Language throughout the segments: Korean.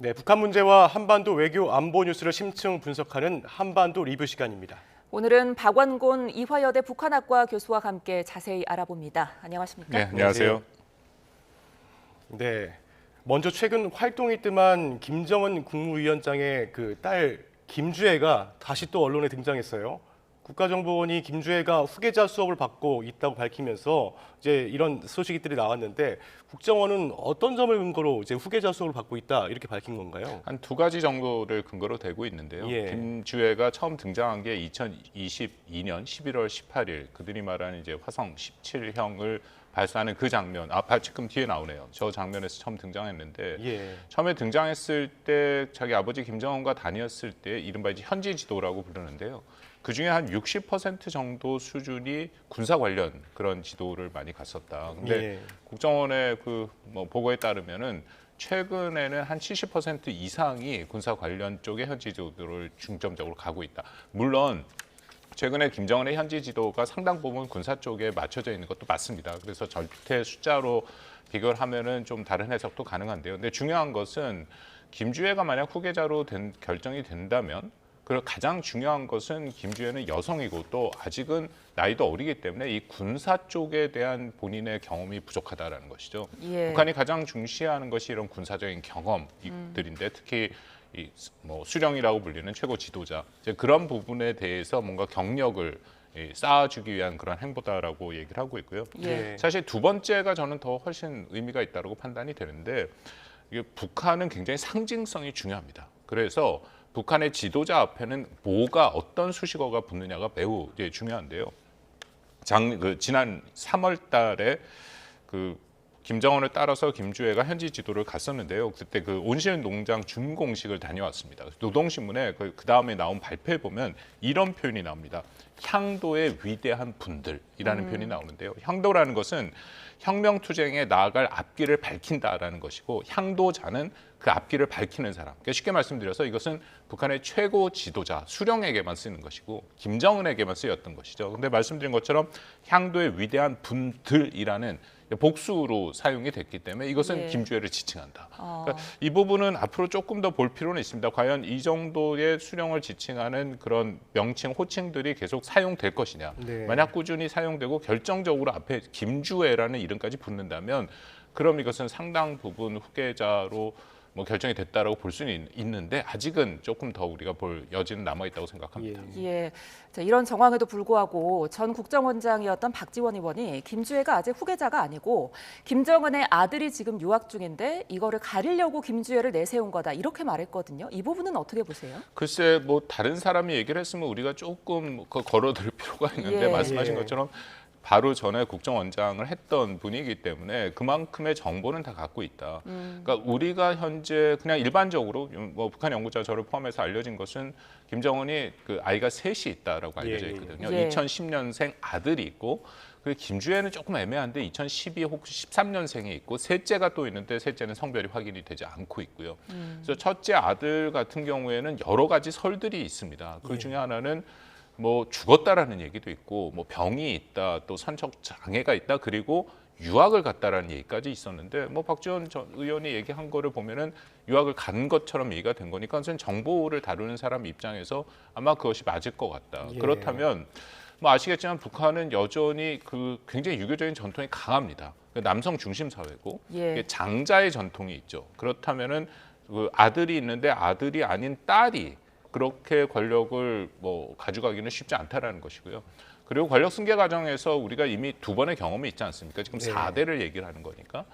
네, 북한 문제와 한반도 외교 안보 뉴스를 심층 분석하는 한반도 리뷰 시간입니다. 오늘은 박완곤 이화여대 북한학과 교수와 함께 자세히 알아봅니다. 안녕하십니까? 네, 안녕하세요. 네, 먼저 최근 활동이 뜸한 김정은 국무위원장의 그 딸 김주애가 다시 또 언론에 등장했어요. 국가정보원이 김주애가 후계자 수업을 받고 있다고 밝히면서 이제 이런 소식들이 나왔는데 국정원은 어떤 점을 근거로 이제 후계자 수업을 받고 있다 이렇게 밝힌 건가요? 한 두 가지 정도를 근거로 대고 있는데요. 예. 김주애가 처음 등장한 게 2022년 11월 18일 그들이 말하는 이제 화성 17형을 발사하는 그 장면. 지금 뒤에 나오네요. 저 장면에서 처음 등장했는데 예. 처음에 등장했을 때 자기 아버지 김정은과 다녔을 때 이른바 이제 현지 지도라고 부르는데요. 그 중에 한 60% 정도 수준이 군사 관련 그런 지도를 많이 갔었다. 근데 예. 국정원의 그 뭐 보고에 따르면은 최근에는 한 70% 이상이 군사 관련 쪽의 현지 지도를 중점적으로 가고 있다. 물론 최근에 김정은의 현지 지도가 상당 부분 군사 쪽에 맞춰져 있는 것도 맞습니다. 그래서 절대 숫자로 비교를 하면은 좀 다른 해석도 가능한데요. 근데 중요한 것은 김주애가 만약 후계자로 결정이 된다면 그리고 가장 중요한 것은 김주애는 여성이고 또 아직은 나이도 어리기 때문에 이 군사 쪽에 대한 본인의 경험이 부족하다라는 것이죠. 예. 북한이 가장 중시하는 것이 이런 군사적인 경험들인데 특히 뭐 수령이라고 불리는 최고 지도자 이제 그런 부분에 대해서 뭔가 경력을 쌓아주기 위한 그런 행보다라고 얘기를 하고 있고요. 예. 사실 두 번째가 저는 더 훨씬 의미가 있다고 판단이 되는데 이게 북한은 굉장히 상징성이 중요합니다. 그래서 북한의 지도자 앞에는 뭐가 어떤 수식어가 붙느냐가 매우 중요한데요. 지난 3월 달에 그 김정은을 따라서 김주애가 현지 지도를 갔었는데요. 그때 그 온실 농장 준공식을 다녀왔습니다. 노동신문에 그 다음에 나온 발표에 보면 이런 표현이 나옵니다. 향도의 위대한 분들이라는 표현이 나오는데요. 향도라는 것은 혁명투쟁에 나아갈 앞길을 밝힌다라는 것이고 향도자는 그 앞길을 밝히는 사람. 그러니까 쉽게 말씀드려서 이것은 북한의 최고 지도자 수령에게만 쓰는 것이고 김정은에게만 쓰였던 것이죠. 근데 말씀드린 것처럼 향도의 위대한 분들이라는 복수로 사용이 됐기 때문에 이것은 예. 김주애를 지칭한다. 그러니까 이 부분은 앞으로 조금 더 볼 필요는 있습니다. 과연 이 정도의 수령을 지칭하는 그런 명칭, 호칭들이 계속 사용될 것이냐. 네. 만약 꾸준히 사용되고 결정적으로 앞에 김주애라는 이름까지 붙는다면 그럼 이것은 상당 부분 후계자로 뭐 결정이 됐다라고 볼 수는 있는데 아직은 조금 더 우리가 볼 여지는 남아 있다고 생각합니다. 예. 자, 이런 정황에도 불구하고 전 국정원장이었던 박지원 의원이 김주애가 아직 후계자가 아니고 김정은의 아들이 지금 유학 중인데 이거를 가리려고 김주애를 내세운 거다 이렇게 말했거든요. 이 부분은 어떻게 보세요? 글쎄 뭐 다른 사람이 얘기를 했으면 우리가 조금 걸어들 필요가 있는데 예. 말씀하신 예. 것처럼 바로 전에 국정원장을 했던 분이기 때문에 그만큼의 정보는 다 갖고 있다. 그러니까 우리가 현재 그냥 일반적으로 뭐 북한 연구자 저를 포함해서 알려진 것은 김정은이 그 아이가 셋이 있다라고 알려져 있거든요. 예. 2010년생 아들이 있고 그리고 김주애는 조금 애매한데 2012 혹시 13년생이 있고 셋째가 또 있는데 셋째는 성별이 확인이 되지 않고 있고요. 그래서 첫째 아들 같은 경우에는 여러 가지 설들이 있습니다. 그 중에 하나는 뭐 죽었다라는 얘기도 있고 뭐 병이 있다 또 선척 장애가 있다 그리고 유학을 갔다라는 얘기까지 있었는데 뭐 박지원 전 의원이 얘기한 거를 보면은 유학을 간 것처럼 얘기가 된 거니까 그것은 정보를 다루는 사람 입장에서 아마 그것이 맞을 것 같다. 예. 그렇다면 뭐 아시겠지만 북한은 여전히 그 굉장히 유교적인 전통이 강합니다. 남성 중심 사회고 예. 장자의 전통이 있죠. 그렇다면은 그 아들이 있는데 아들이 아닌 딸이 그렇게 권력을 뭐 가져가기는 쉽지 않다라는 것이고요. 그리고 권력 승계 과정에서 우리가 이미 두 번의 경험이 있지 않습니까? 지금 네. 4대를 얘기를 하는 거니까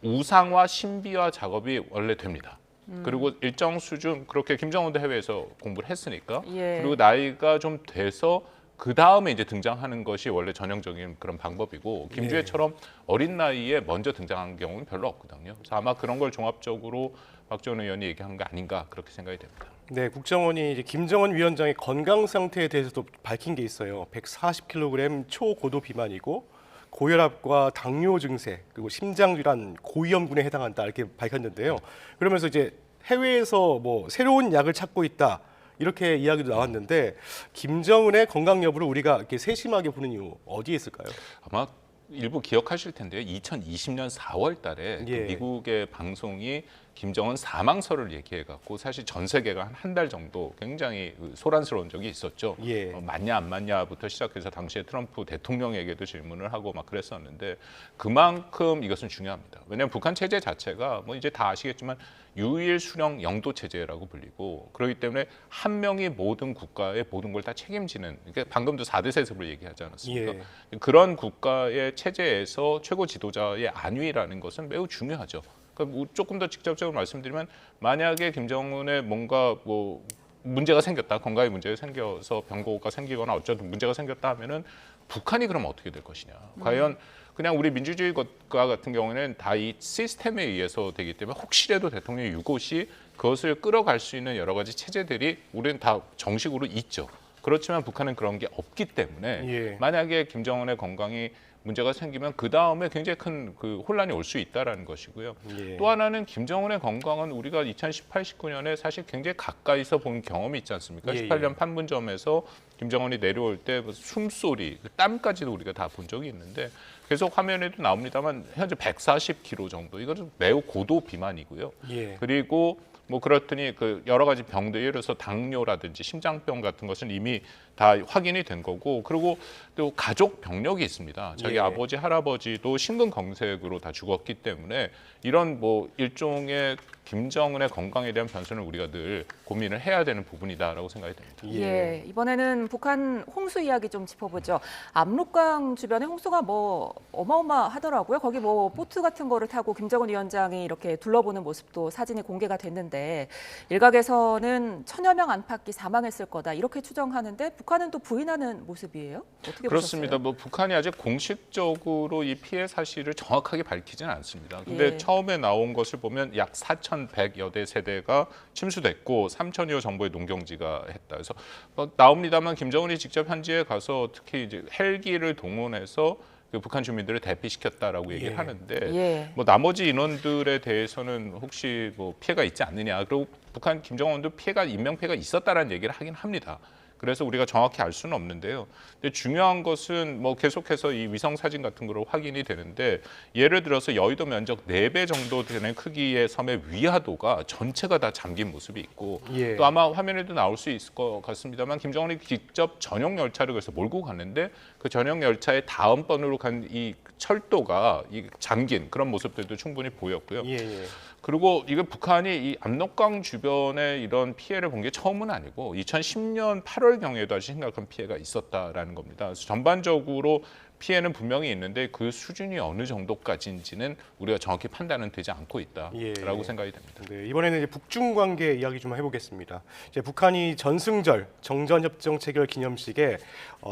우상화, 신비화 작업이 원래 됩니다. 그리고 일정 수준 그렇게 김정은도 해외에서 공부를 했으니까 예. 그리고 나이가 좀 돼서 그 다음에 이제 등장하는 것이 원래 전형적인 그런 방법이고 김주애처럼 어린 나이에 먼저 등장한 경우는 별로 없거든요. 그래서 아마 그런 걸 종합적으로 박지원 의원이 얘기한 거 아닌가 그렇게 생각이 됩니다. 네, 국정원이 이제 김정은 위원장의 건강 상태에 대해서도 밝힌 게 있어요. 140kg 초고도 비만이고 고혈압과 당뇨 증세 그리고 심장 질환 고위험군에 해당한다 이렇게 밝혔는데요. 그러면서 이제 해외에서 뭐 새로운 약을 찾고 있다 이렇게 이야기도 나왔는데 김정은의 건강 여부를 우리가 이렇게 세심하게 보는 이유 어디에 있을까요? 아마 일부 기억하실 텐데요. 2020년 4월 달에 예. 그 미국의 방송이 김정은 사망설을 얘기해갖고 사실 전 세계가 한 달 정도 굉장히 소란스러운 적이 있었죠. 예. 맞냐 안 맞냐부터 시작해서 당시에 트럼프 대통령에게도 질문을 하고 막 그랬었는데 그만큼 이것은 중요합니다. 왜냐하면 북한 체제 자체가 뭐 이제 다 아시겠지만 유일 수령 영도 체제라고 불리고 그렇기 때문에 한 명이 모든 국가의 모든 걸 다 책임지는 그러니까 방금도 4대 세습을 얘기하지 않았습니까? 예. 그런 국가의 체제에서 최고 지도자의 안위라는 것은 매우 중요하죠. 그러니까 조금 더 직접적으로 말씀드리면 만약에 김정은의 뭔가 뭐 문제가 생겼다, 건강에 문제가 생겨서 병고가 생기거나 어쩌든 문제가 생겼다 하면은 북한이 그럼 어떻게 될 것이냐? 과연 그냥 우리 민주주의 국가 같은 경우에는 다 이 시스템에 의해서 되기 때문에 혹시라도 대통령이 유고 시 그것을 끌어갈 수 있는 여러 가지 체제들이 우리는 다 정식으로 있죠. 그렇지만 북한은 그런 게 없기 때문에 예. 만약에 김정은의 건강이 문제가 생기면 그 다음에 굉장히 큰 그 혼란이 올 수 있다라는 것이고요. 예. 또 하나는 김정은의 건강은 우리가 2018, 19년에 사실 굉장히 가까이서 본 경험이 있지 않습니까? 예, 18년 예. 판문점에서 김정은이 내려올 때 숨소리, 그 땀까지도 우리가 다 본 적이 있는데 계속 화면에도 나옵니다만 현재 140kg 정도 이거는 매우 고도 비만이고요. 예. 그리고 뭐 그렇더니 그 여러 가지 병들 예를 들어서 당뇨라든지 심장병 같은 것은 이미 다 확인이 된 거고 그리고 또 가족 병력이 있습니다. 자기 예. 아버지 할아버지도 심근경색으로 다 죽었기 때문에 이런 뭐 일종의 김정은의 건강에 대한 변수는 우리가 늘 고민을 해야 되는 부분이다라고 생각이 됩니다. 예, 이번에는 북한 홍수 이야기 좀 짚어보죠. 압록강 주변에 홍수가 뭐 어마어마하더라고요. 거기 뭐 보트 같은 거를 타고 김정은 위원장이 이렇게 둘러보는 모습도 사진이 공개가 됐는데 일각에서는 천여 명 안팎이 사망했을 거다 이렇게 추정하는데 북한은 또 부인하는 모습이에요. 어떻게 그렇습니다. 보셨어요? 뭐 북한이 아직 공식적으로 이 피해 사실을 정확하게 밝히지는 않습니다. 근데 예. 처음에 나온 것을 보면 약 4,100여 대 세대가 침수됐고 3,000여 정도의 농경지가 했다. 그래서 뭐 나옵니다만 김정은이 직접 현지에 가서 특히 이제 헬기를 동원해서 그 북한 주민들을 대피시켰다라고 얘기를 예. 하는데 예. 뭐 나머지 인원들에 대해서는 혹시 뭐 피해가 있지 않느냐. 그리고 북한 김정은도 피해가 인명 피해가 있었다라는 얘기를 하긴 합니다. 그래서 우리가 정확히 알 수는 없는데요. 근데 중요한 것은 뭐 계속해서 이 위성 사진 같은 거로 확인이 되는데 예를 들어서 여의도 면적 4배 정도 되는 크기의 섬의 위화도가 전체가 다 잠긴 모습이 있고 예. 또 아마 화면에도 나올 수 있을 것 같습니다만 김정은이 직접 전용 열차를 그래서 몰고 갔는데 그 전용 열차의 다음 번으로 간 이 철도가 이 잠긴 그런 모습들도 충분히 보였고요. 예. 예. 그리고 이게 북한이 이 압록강 주변에 이런 피해를 본 게 처음은 아니고 2010년 8월경에도 아주 심각한 피해가 있었다라는 겁니다. 그래서 전반적으로 피해는 분명히 있는데 그 수준이 어느 정도까지인지는 우리가 정확히 판단은 되지 않고 있다라고 예. 생각이 됩니다. 네, 이번에는 이제 북중 관계 이야기 좀 해보겠습니다. 이제 북한이 전승절 정전협정 체결 기념식에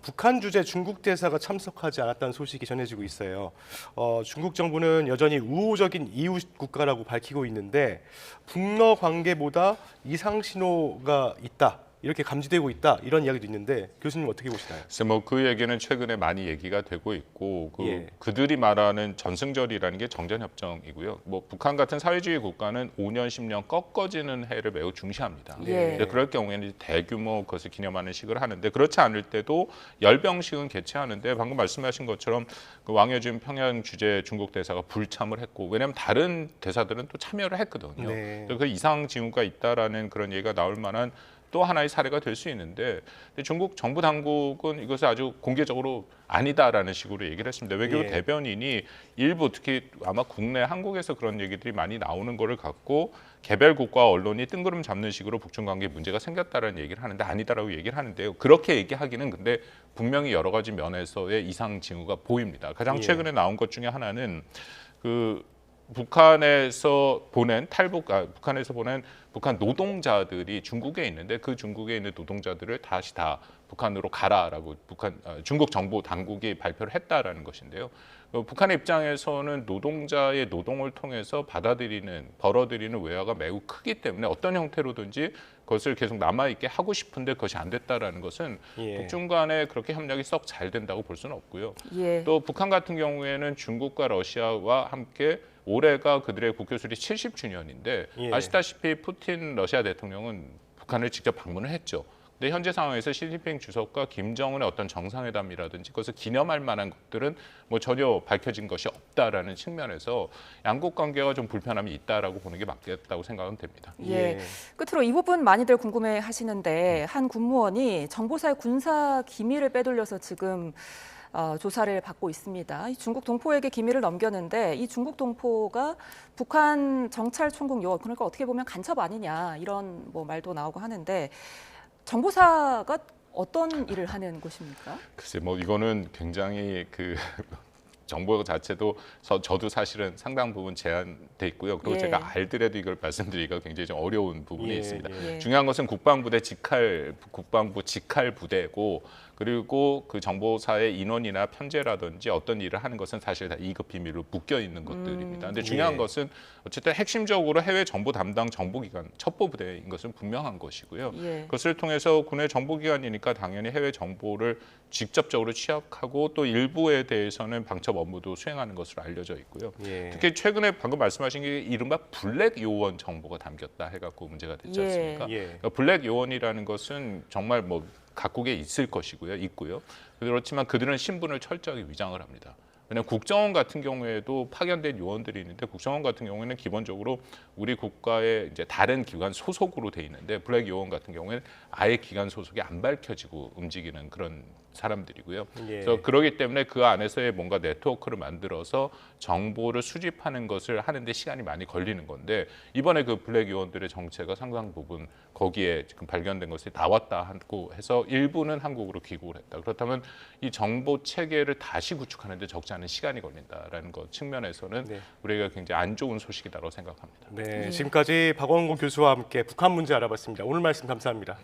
북한 주재 중국 대사가 참석하지 않았다는 소식이 전해지고 있어요. 중국 정부는 여전히 우호적인 이웃 국가라고 밝히고 있는데 북러 관계보다 이상 신호가 있다. 이렇게 감지되고 있다 이런 이야기도 있는데 교수님 어떻게 보시나요? 그래서 뭐 그 얘기는 최근에 많이 얘기가 되고 있고 예. 그들이 말하는 전승절이라는 게 정전협정이고요. 뭐 북한 같은 사회주의 국가는 5년, 10년 꺾어지는 해를 매우 중시합니다. 예. 근데 그럴 경우에는 대규모 그것을 기념하는 식을 하는데 그렇지 않을 때도 열병식은 개최하는데 방금 말씀하신 것처럼 그 왕여준 평양 주재 중국 대사가 불참을 했고 왜냐하면 다른 대사들은 또 참여를 했거든요. 네. 그 이상 징후가 있다라는 그런 얘기가 나올 만한 또 하나의 사례가 될 수 있는데 중국 정부 당국은 이것을 아주 공개적으로 아니다라는 식으로 얘기를 했습니다. 외교 예. 대변인이 일부 특히 아마 국내 한국에서 그런 얘기들이 많이 나오는 거를 갖고 개별국과 언론이 뜬구름 잡는 식으로 북중 관계에 문제가 생겼다라는 얘기를 하는데 아니다라고 얘기를 하는데요. 그렇게 얘기하기는 근데 분명히 여러 가지 면에서의 이상 징후가 보입니다. 가장 예. 최근에 나온 것 중에 하나는 북한에서 보낸 북한 노동자들이 중국에 있는데 그 중국에 있는 노동자들을 다시 다 북한으로 가라라고 중국 정부 당국이 발표를 했다라는 것인데요. 북한의 입장에서는 노동자의 노동을 통해서 벌어들이는 외화가 매우 크기 때문에 어떤 형태로든지 그것을 계속 남아있게 하고 싶은데 그것이 안 됐다라는 것은 예. 북중 간에 그렇게 협력이 썩 잘 된다고 볼 수는 없고요. 예. 또 북한 같은 경우에는 중국과 러시아와 함께 올해가 그들의 국교수립 70주년인데 예. 아시다시피 푸틴 러시아 대통령은 북한을 직접 방문을 했죠. 근데 현재 상황에서 시진핑 주석과 김정은의 어떤 정상회담이라든지 그것을 기념할 만한 것들은 뭐 전혀 밝혀진 것이 없다라는 측면에서 양국 관계가 좀 불편함이 있다라고 보는 게 맞겠다고 생각은 됩니다. 예. 끝으로 이 부분 많이들 궁금해 하시는데 한 군무원이 정보사의 군사 기밀을 빼돌려서 지금 조사를 받고 있습니다. 이 중국 동포에게 기밀을 넘겼는데 이 중국 동포가 북한 정찰총국 요원, 그러니까 어떻게 보면 간첩 아니냐 이런 뭐 말도 나오고 하는데 정보사가 어떤 일을 하는 곳입니까? 글쎄 뭐 이거는 굉장히 그 정보 자체도 저도 사실은 상당 부분 제한돼 있고요. 그리고 예. 제가 알더라도 이걸 말씀드리기가 굉장히 좀 어려운 부분이 예, 있습니다. 예. 중요한 것은 국방부 직할 부대고 그리고 그 정보사의 인원이나 편제라든지 어떤 일을 하는 것은 사실 다 2급 비밀로 묶여 있는 것들입니다. 근데 중요한 예. 것은 어쨌든 핵심적으로 해외 정보 담당 정보기관 첩보부대인 것은 분명한 것이고요. 예. 그것을 통해서 군의 정보기관이니까 당연히 해외 정보를 직접적으로 취합하고 또 일부에 대해서는 방첩 업무도 수행하는 것으로 알려져 있고요. 예. 특히 최근에 방금 말씀하신 게 이른바 블랙 요원 정보가 담겼다 해갖고 문제가 됐지 예. 않습니까? 예. 그러니까 블랙 요원이라는 것은 정말 뭐 각국에 있을 것이고요, 있고요. 그렇지만 그들은 신분을 철저하게 위장을 합니다. 왜냐하면 국정원 같은 경우에도 파견된 요원들이 있는데 국정원 같은 경우에는 기본적으로 우리 국가의 이제 다른 기관 소속으로 돼 있는데 블랙 요원 같은 경우에는 아예 기관 소속이 안 밝혀지고 움직이는 그런 사람들이고요. 예. 그래서 그러기 때문에 그 안에서의 뭔가 네트워크를 만들어서 정보를 수집하는 것을 하는데 시간이 많이 걸리는 건데 이번에 그 블랙 요원들의 정체가 상당 부분 거기에 지금 발견된 것이 나왔다 하고 해서 일부는 한국으로 귀국을 했다. 그렇다면 이 정보 체계를 다시 구축하는데 적지 않은 시간이 걸린다라는 것 측면에서는 네. 우리가 굉장히 안 좋은 소식이다라고 생각합니다. 네, 지금까지 박원곤 교수와 함께 북한 문제 알아봤습니다. 오늘 말씀 감사합니다.